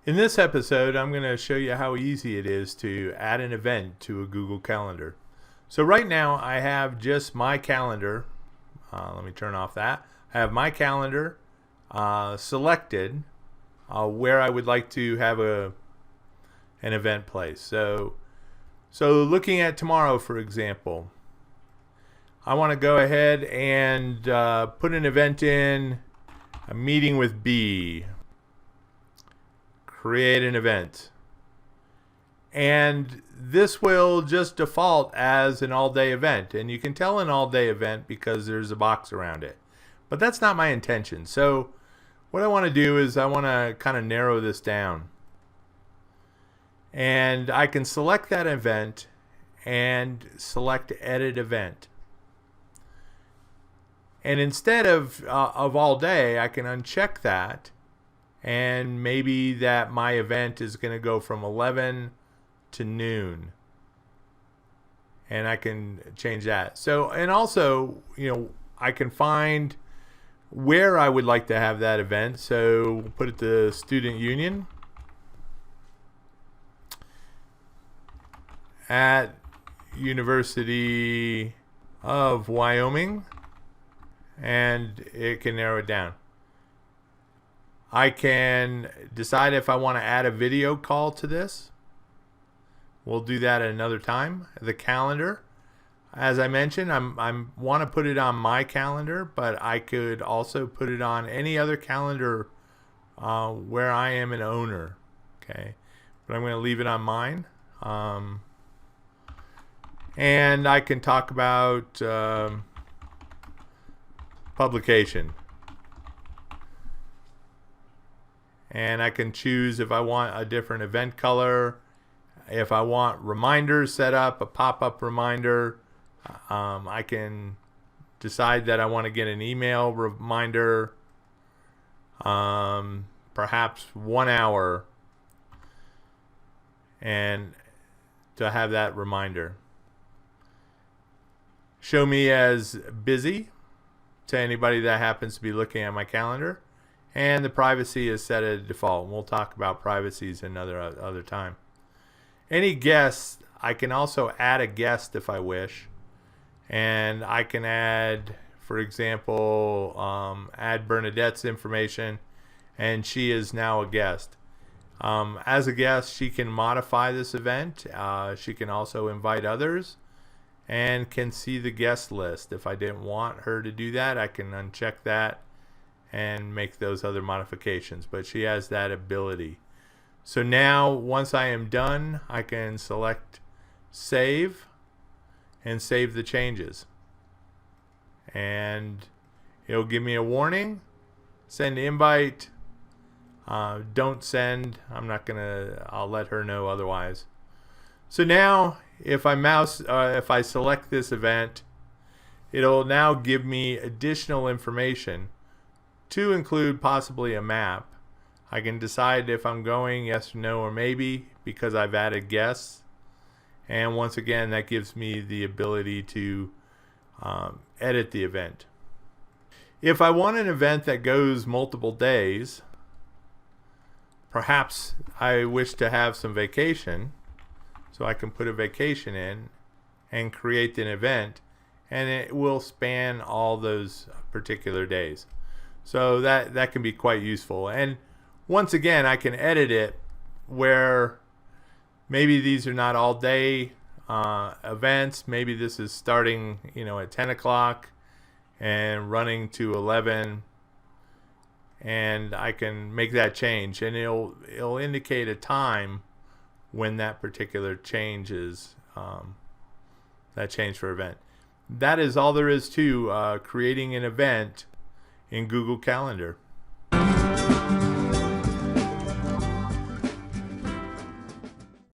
In this episode, I'm going to show you how easy it is to add an event to a Google Calendar. So right now I have just my calendar. Let me turn off that. I have my calendar selected where I would like to have an event place. So looking at tomorrow, for example, I want to go ahead and put an event in, a meeting with B. Create an event. And this will just default as an all-day event. And you can tell an all-day event because there's a box around it. But that's not my intention. So what I want to do is I want to kind of narrow this down. And I can select that event and select Edit Event. And instead of all day, I can uncheck that. And maybe that my event is going to go from 11 to noon. And I can change that. So, and also, I can find where I would like to have that event. So we'll put it to Student Union at University of Wyoming. And it can narrow it down. I can decide if I want to add a video call to this. We'll do that at another time. The calendar, as I mentioned, I want to put it on my calendar, but I could also put it on any other calendar where I am an owner. Okay, but I'm going to leave it on mine. And I can talk about publication. And I can choose if I want a different event color, if I want reminders set up, a pop-up reminder. I can decide that I want to get an email reminder, perhaps 1 hour, and to have that reminder. Show me as busy to anybody that happens to be looking at my calendar. And the privacy is set at default. And we'll talk about privacies another other time. Any guests, I can also add a guest if I wish. And I can add, for example, add Bernadette's information. And she is now a guest. As a guest, she can modify this event. She can also invite others. And can see the guest list. If I didn't want her to do that, I can uncheck that and make those other modifications, but she has that ability. So now once I am done, I can select save and save the changes, and it'll give me a warning, send invite, don't send. I'll let her know otherwise. So now if I select this event, it'll now give me additional information to include possibly a map. I can decide if I'm going yes, no, or maybe because I've added guests. And once again, that gives me the ability to edit the event. If I want an event that goes multiple days, perhaps I wish to have some vacation, so I can put a vacation in and create an event, and it will span all those particular days. So that can be quite useful. And once again, I can edit it where maybe these are not all day events. Maybe this is starting at 10 o'clock and running to 11. And I can make that change. And it'll indicate a time when that particular change is, that change for event. That is all there is to creating an event in Google Calendar.